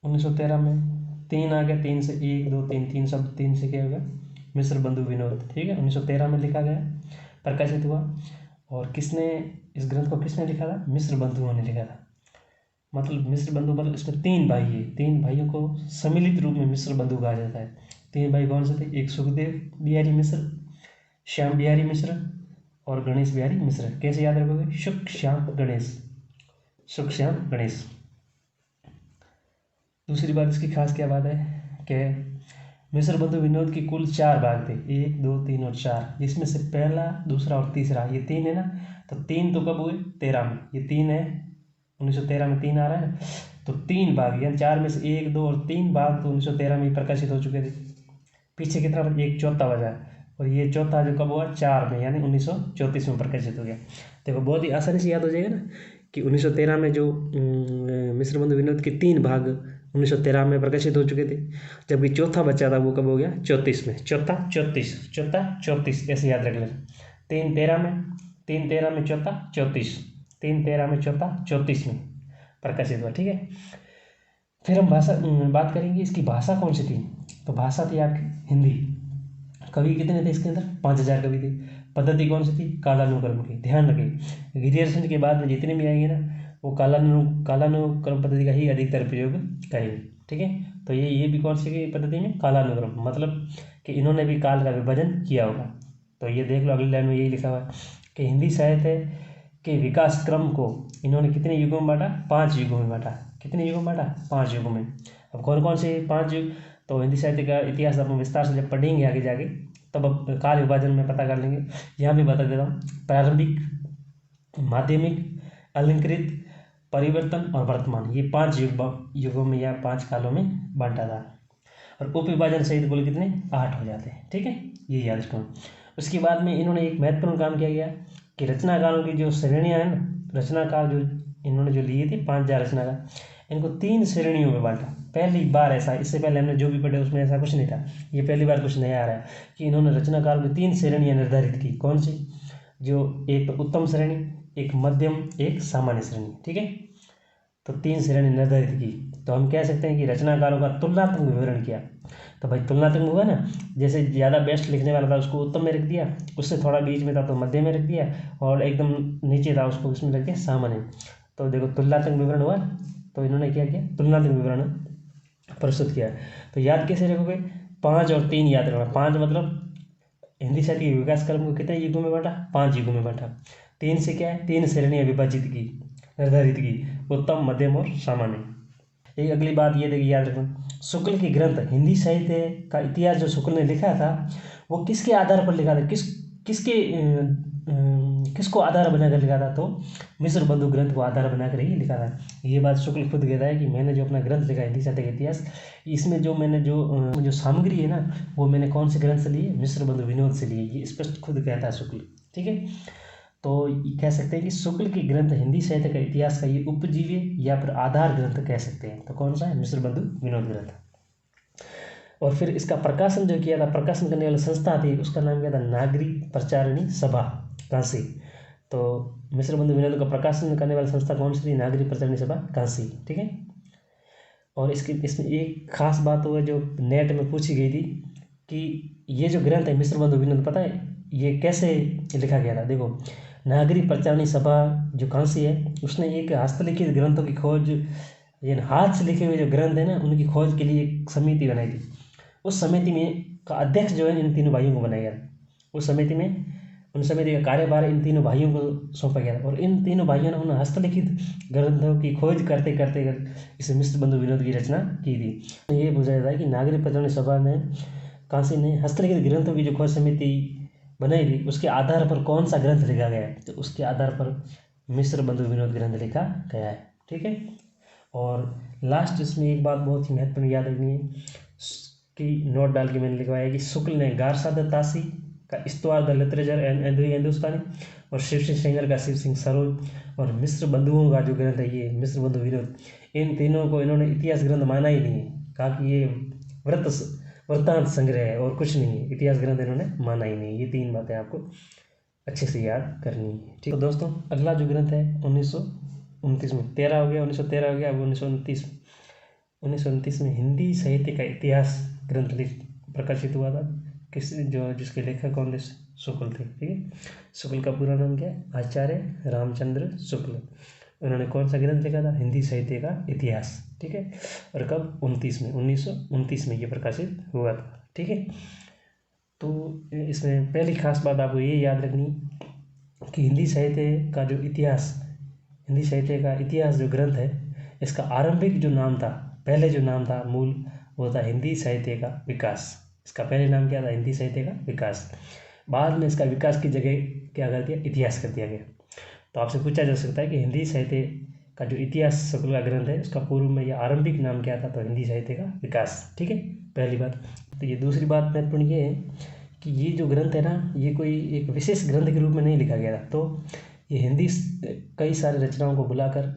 1913 में 3 आ गया, 3 से 1 2 3, 3 शब्द, 3 से क्या होगा मिस्र बंधु विनोद। ठीक है, 1913 में लिखा गया, प्रकाशित हुआ। और किसने इस ग्रंथ को किसने लिखा था? मिस्र बंधुओं ने लिखा था। मतलब मिस्र बंधु मतलब इसमें 3 भाई है, 3 भाइयों को सम्मिलित रूप में मिस्र बंधु कहा जाता है। 3 भाई कौन से थे? एक सुखदेव बिहारी मिश्र, श्याम बिहारी मिश्र और गणेश बिहारी मिश्र। कैसे याद रखोगे? शुक श्याम गणेश, शुक श्याम गणेश। दूसरी बात इसकी खास क्या बात है कि मिस्र बंधु विनोद की कुल 4 भाग थे, 1 2 3 और 4, जिसमें से पहला, दूसरा और तीसरा, ये 3 है ना। तो 3 तो कब हुए? 13 में, ये 3 है, 1913 में 3 आ रहा है ना। तो 3 भाग, यानी 4 में से 1 2 और 3 भाग तो 1913 में ही प्रकाशित हो चुके थे। पीछे कितना बचा? एक चौथा बचा, और ये चौथा जो कब हुआ? 4 में, यानी 1934 में प्रकाशित हो गया। देखो बहुत ही आसानी से याद हो जाएगा ना कि 1913 में जो मिस्र बंधु विनोद के 3 भाग 1913 में प्रकाशित हो चुके थे, जबकि चौथा बच्चा था वो कब हो गया? 34 में। चौथा 34, चौथा 34, ऐसे याद रख लेना। 3 13 में, 3 13 में चौथा 34, 3 13 में चौथा 34 में प्रकाशित हुआ। ठीक है, फिर हम बात करेंगे इसकी भाषा कौन सी थी। तो भाषा थी आपकी हिंदी। कवि कितने थे इसके अंदर? 5000 कवि थे। पद्धति कौन सी थी? कालानुक्रम की। ध्यान रखें, गिरियर्सन के बाद में जितने भी आएंगे ना, वो कालानुक्रम पद्धति का ही अधिकतर प्रयोग करेंगे। ठीक है, तो ये भी कौन सी पद्धति में? कालानुक्रम, मतलब कि इन्होंने भी काल का विभाजन किया होगा। तो ये देख लो, अगली लाइन में यही लिखा हुआ है कि हिंदी साहित्य के विकास क्रम को इन्होंने कितने युगों में बांटा? 5 युगों में बांटा। कितने युगों में बांटा? 5 युगों में। अब कौन कौन से 5 युग? तो हिंदी साहित्य का इतिहास अपन विस्तार से जब पढ़ेंगे आगे जाके, तब अब काल विभाजन में पता कर लेंगे। यहाँ भी बता देता हूँ, प्रारंभिक, माध्यमिक, अलंकृत, परिवर्तन और वर्तमान, ये 5 युगों में या 5 कालों में बांटा था। और उप विभाजन सहित बोले कितने? 8 हो जाते हैं। ठीक है, ये याद रखना। उसके बाद में इन्होंने एक महत्वपूर्ण काम किया गया कि रचनाकारों की जो श्रेणियाँ हैं ना, रचनाकार जो इन्होंने जो लिए थे 5000 रचनाकार, इनको 3 श्रेणियों में बांटा। पहली बार ऐसा, इससे पहले हमने जो भी पढ़े उसमें ऐसा कुछ नहीं था, ये पहली बार कुछ नया आ रहा है कि इन्होंने रचनाकारों की 3 श्रेणियाँ निर्धारित की। कौन सी? जो एक उत्तम श्रेणी, एक मध्यम, एक सामान्य श्रेणी। ठीक है, तो 3 श्रेणी निर्धारित की। तो हम कह सकते हैं कि रचनाकारों का तुलनात्मक विवरण किया। तो भाई तुलनात्मक हुआ ना, जैसे ज़्यादा बेस्ट लिखने वाला था उसको उत्तम में रख दिया, उससे थोड़ा बीच में था तो मध्य में रख दिया, और एकदम नीचे था उसको उसमें रख दिया सामान्य। तो देखो तुलनात्मक विवरण हुआ। तो इन्होंने क्या किया? तुलनात्मक विवरण प्रस्तुत किया। तो याद कैसे रखोगे? 5 और 3 याद रखना। 5 मतलब हिंदी साहित्य के विकास क्रम को कितने युगों में बांटा? 5 युगों में बांटा। 3 से क्या है? 3 श्रेणियाँ विभाजित की, निर्धारित की, उत्तम, मध्यम और सामान्य। एक अगली बात ये देखिए, याद रखना, शुक्ल के ग्रंथ, हिंदी साहित्य का इतिहास जो शुक्ल ने लिखा था, वो किसके आधार पर लिखा था? किसको आधार बनाकर लिखा था? तो मिस्र बंधु ग्रंथ को आधार बनाकर ही लिखा था। ये बात शुक्ल खुद कहता है कि मैंने जो अपना ग्रंथ लिखा हिंदी साहित्य का इतिहास, इसमें जो मैंने जो सामग्री है ना, वो मैंने कौन से ग्रंथ से ली है? मिस्र बंधु विनोद से ली है। ये स्पष्ट खुद कहता है शुक्ल। ठीक है, तो कह सकते हैं कि शुक्ल के ग्रंथ हिंदी साहित्य का इतिहास का ये उपजीवी या फिर आधार ग्रंथ कह सकते हैं। तो कौन सा है? मिस्र बंधु विनोद ग्रंथ। और फिर इसका प्रकाशन जो किया था, प्रकाशन करने वाली संस्था थी, उसका नाम क्या था? नागरिक प्रचारिणी सभा, काशी। तो मिस्र बंधु विनोद का प्रकाशन करने वाली संस्था कौन सी थी? नागरिक प्रचारिणी सभा, काशी। ठीक है, और इसमें एक खास बात हुआ जो नेट में पूछी गई थी कि ये जो ग्रंथ है मिस्र बंधु विनोद, पता है ये कैसे लिखा गया था? देखो, नागरिक प्रचारिणी सभा जो काशी है, उसने एक हस्तलिखित ग्रंथों की खोज, यानी हाथ से लिखे हुए जो ग्रंथ है ना, उनकी खोज के लिए एक समिति बनाई थी। उस समिति में का अध्यक्ष जो है इन तीनों भाइयों को बनाया गया। उस समिति में, उन समिति का कार्यभार इन तीनों भाइयों को सौंपा गया था, और इन तीनों भाइयों ने उन हस्तलिखित ग्रंथों की खोज करते करते इस मिस्र बंधु विनोद की रचना की थी। ये बुझाया था कि नागरिक प्रचारिणी सभा ने, काशी ने हस्तलिखित ग्रंथों की जो खोज समिति बनाई थी, उसके आधार पर कौन सा ग्रंथ लिखा गया है? तो उसके आधार पर मिस्र बंधु विनोद ग्रंथ लिखा गया है। ठीक है, और लास्ट इसमें एक बात बहुत ही महत्वपूर्ण याद रखनी है कि नोट डाल के मैंने लिखवाया है कि शुक्ल ने गारसाद तासी का इस्तवार द लिटरेचर एंड हिंदुस्तानी, और शिव सिंह सेंगर का शिव सिंह सरोज, और मिस्र बंधुओं का जो ग्रंथ है ये मिस्र बंधु विनोद, इन तीनों को इन्होंने इतिहास ग्रंथ माना ही नहीं है। कहा कि ये वृत्तांत संग्रह है और कुछ नहीं है, इतिहास ग्रंथ इन्होंने माना ही नहीं। ये 3 बातें आपको अच्छे से याद करनी है। ठीक है दोस्तों, अगला जो ग्रंथ है 1929 में, 13 हो गया, 1913 हो गया, अब 1929 1929 में हिंदी साहित्य का इतिहास ग्रंथ प्रकाशित हुआ था। जिसके लेखक कौन थे? शुक्ल थे। ठीक है, शुक्ल का पूरा नाम क्या है? आचार्य रामचंद्र शुक्ल। उन्होंने कौन सा ग्रंथ लिखा था? हिंदी साहित्य का इतिहास। ठीक है, और कब? 1929 में ये प्रकाशित हुआ था। ठीक है, तो इसमें पहली खास बात आपको ये याद रखनी कि हिंदी साहित्य का जो ग्रंथ है, इसका आरंभिक जो नाम था, पहले जो नाम था मूल, वो था हिंदी साहित्य का विकास। इसका पहले नाम क्या था? हिंदी साहित्य का विकास। बाद में इसका विकास की जगह क्या कर दिया? इतिहास कर दिया गया। तो आपसे पूछा जा सकता है कि हिंदी साहित्य का जो इतिहास शुक्ल का ग्रंथ है, उसका पूर्व में यह आरंभिक नाम क्या था? तो हिंदी साहित्य का विकास। ठीक है, पहली बात। तो ये दूसरी बात महत्वपूर्ण ये है कि ये जो ग्रंथ है ना, ये कोई एक विशेष ग्रंथ के रूप में नहीं लिखा गया था। तो ये हिंदी कई सारी रचनाओं को बुलाकर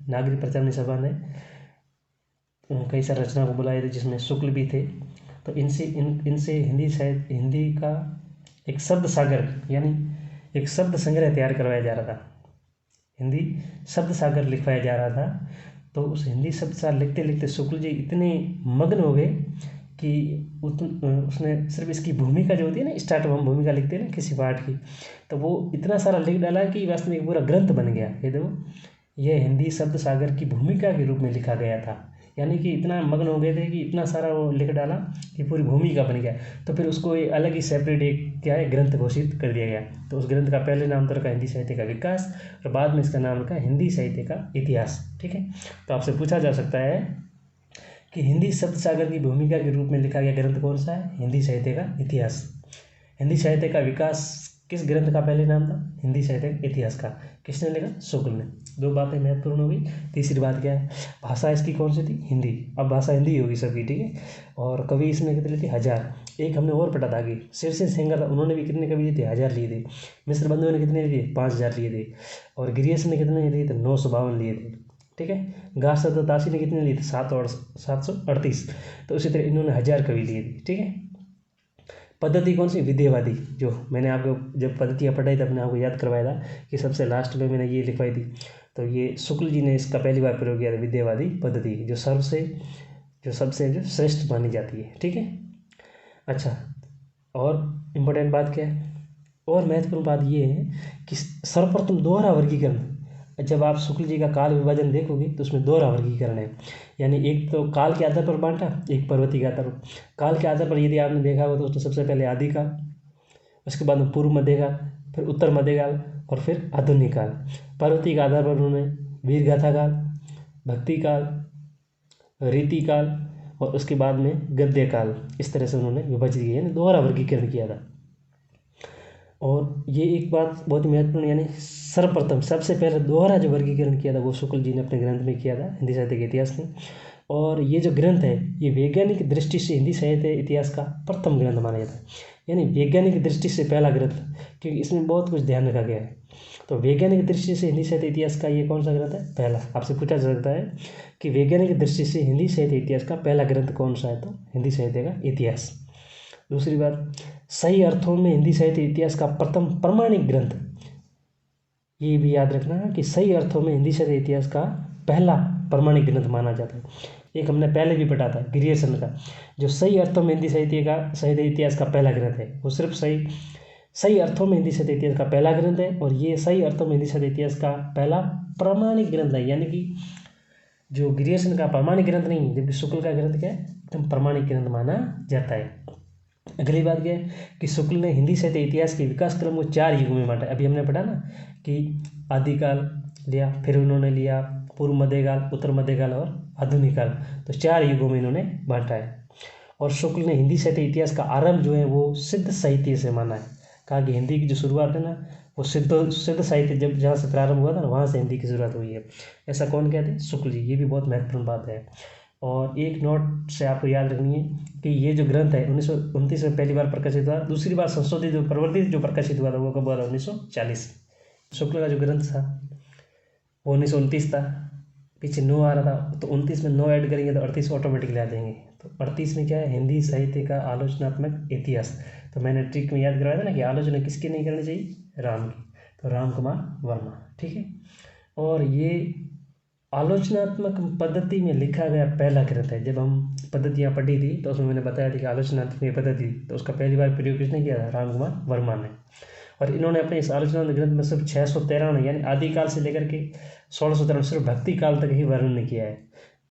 नागरिक प्रचार सभा ने कई सारी रचनाओं को बुलाए थे, जिसमें शुक्ल भी थे। तो इनसे हिंदी का एक शब्द सागर, यानी एक शब्द संग्रह तैयार करवाया जा रहा था। हिंदी शब्द सागर लिखवाया जा रहा था। तो उस हिंदी शब्द सागर लिखते लिखते शुक्ल जी इतने मग्न हो गए कि उसने सिर्फ इसकी भूमिका जो होती है ना, स्टार्ट में हम भूमिका लिखते हैं ना किसी पाठ की, तो वो इतना सारा लिख डाला कि वास्तव में एक पूरा ग्रंथ बन गया। ये देखो, यह हिंदी शब्द सागर की भूमिका के रूप में लिखा गया था। यानी कि इतना मग्न हो गए थे कि इतना सारा वो लिख डाला कि पूरी भूमिका बन गया। तो फिर उसको एक अलग ही सेपरेट एक क्या है, ग्रंथ घोषित कर दिया गया। तो उस ग्रंथ का पहले नाम तो रखा हिंदी साहित्य का विकास, और बाद में इसका नाम रखा हिंदी साहित्य का इतिहास। ठीक है, तो आपसे पूछा जा सकता है कि हिंदी शब्द सागर की भूमिका के रूप में लिखा गया ग्रंथ कौन सा है? हिंदी साहित्य का इतिहास। हिंदी साहित्य का विकास किस ग्रंथ का पहले नाम था? हिंदी साहित्य का इतिहास का। किसने लिखा? शुक्ल ने। दो बातें महत्वपूर्ण हो गई। तीसरी बात क्या है? भाषा इसकी कौन सी थी? हिंदी। अब भाषा हिंदी होगी सबकी। ठीक है, और कवि इसमें कितने लिए थे? 1000। एक हमने और पढ़ा था आगे, शीर्षे सेंगर था, उन्होंने भी कितने कवि लिए थे? 1000 लिए थे। मिश्र बंधुओं ने कितने लिए? 5000 लिए थे। और गिरियस ने कितने लिए थे? 952 लिए थे। ठीक है, गार्सद ताशी ने कितने लिए थे? 738। तो उसी तरह इन्होंने 1000 कवि लिए थे। ठीक है, पद्धति कौन सी? विद्यावादी। जो मैंने आपको जब पद्धतियाँ पढ़ाई तब मैंने आपको याद करवाया था कि सबसे लास्ट में मैंने ये लिखवाई थी। तो ये शुक्ल जी ने इसका पहली बार प्रयोग किया था, विद्यावादी पद्धति, जो सबसे जो श्रेष्ठ मानी जाती है। ठीक है, अच्छा, और इम्पोर्टेंट बात क्या है? और महत्वपूर्ण बात ये है कि सर्वप्रथम दोहरा वर्गीकरण। जब आप शुक्ल जी का काल विभाजन देखोगे तो उसमें दोहरा वर्गीकरण है। यानी एक तो काल के आधार पर बांटा, एक पर्वतीय के आधार पर। काल के आधार पर यदि आपने देखा हो तो उसमें सबसे पहले आदिकाल, उसके बाद में पूर्व मध्यकाल, फिर उत्तर मध्यकाल, और फिर आधुनिक काल। पर्वतीय के आधार पर उन्होंने वीरगाथा काल, भक्ति काल, रीति काल, और उसके बाद में गद्य काल, इस तरह से उन्होंने विभाजित किया, यानी दोहरा वर्गीकरण किया था। और ये एक बात बहुत ही महत्वपूर्ण, यानी सर्वप्रथम सबसे पहले दोहरा जो वर्गीकरण किया था वो शुक्ल जी ने अपने ग्रंथ में किया था, हिंदी साहित्य के इतिहास में। और ये जो ग्रंथ है, ये वैज्ञानिक दृष्टि से हिंदी साहित्य इतिहास का प्रथम ग्रंथ माना जाता है। यानी वैज्ञानिक दृष्टि से पहला ग्रंथ, क्योंकि इसमें बहुत कुछ ध्यान रखा गया है। तो वैज्ञानिक दृष्टि से हिंदी साहित्य इतिहास का ये कौन सा ग्रंथ है? पहला। आपसे पूछा जा सकता है कि वैज्ञानिक दृष्टि से हिंदी साहित्य इतिहास का पहला ग्रंथ कौन सा है? तो हिंदी साहित्य का इतिहास। दूसरी बात, सही अर्थों में हिंदी साहित्य इतिहास का प्रथम प्रमाणिक ग्रंथ। ये भी याद रखना कि सही अर्थों में हिंदी साहित्य इतिहास का पहला प्रमाणिक ग्रंथ माना जाता है। एक हमने पहले भी पढ़ा था, गिरियसन का, जो सही अर्थों में हिंदी साहित्य इतिहास का पहला ग्रंथ है। वो सिर्फ सही अर्थों में हिंदी साहित्य इतिहास का पहला ग्रंथ है, और ये सही अर्थों में हिंदी साहित्य इतिहास का पहला प्रमाणिक ग्रंथ है। यानी कि जो गिरियसन का प्रमाणिक ग्रंथ नहीं, जबकि शुक्ल का ग्रंथ क्या है? एकदम प्रमाणिक ग्रंथ माना जाता है। अगली बात क्या है कि शुक्ल ने हिंदी साहित्य इतिहास के विकास क्रम को 4 युगों में बांटा। अभी हमने पढ़ा ना कि आदिकाल लिया, फिर उन्होंने लिया पूर्व मध्यकाल, उत्तर मध्यकाल और आधुनिक काल। तो 4 युगों में इन्होंने बांटा है। और शुक्ल ने हिंदी साहित्य इतिहास का आरंभ जो है वो सिद्ध साहित्य से माना है। कहा कि हिंदी की जो शुरुआत है ना, वो सिद्ध साहित्य जब जहाँ से प्रारंभ हुआ था ना, वहाँ से हिंदी की शुरुआत हुई है। ऐसा कौन कहते हैं? शुक्ल जी। ये भी बहुत महत्वपूर्ण बात है। और एक नोट से आपको याद रखनी है कि ये जो ग्रंथ है 1929 में पहली बार प्रकाशित हुआ। दूसरी बार संशोधित जो परिवर्तित जो प्रकाशित हुआ था वो कब हुआ था? 1940। शुक्ल का जो ग्रंथ था वो 1929 था। पीछे 9 आ रहा था, तो 29 में 9 ऐड करेंगे तो 38 ऑटोमेटिकली आ जाएंगे। तो 38 में क्या है? हिंदी साहित्य का आलोचनात्मक इतिहास। तो मैंने ट्रिक में याद करवाया था ना कि आलोचना किसकी नहीं करनी चाहिए? राम की। तो राम कुमार वर्मा। ठीक है, और ये आलोचनात्मक पद्धति में लिखा गया पहला कृत है। जब हम पद्धतियाँ पढ़ी थी तो उसमें मैंने बताया था कि आलोचनात्मक पद्धति, तो उसका पहली बार प्रयोग किसने किया था? राम कुमार वर्मा ने। और इन्होंने अपने इस आलोचनात्मक ग्रंथ में सिर्फ 613 यानी आदिकाल से लेकर के 1613 सिर्फ भक्ति काल तक ही वर्णन किया है।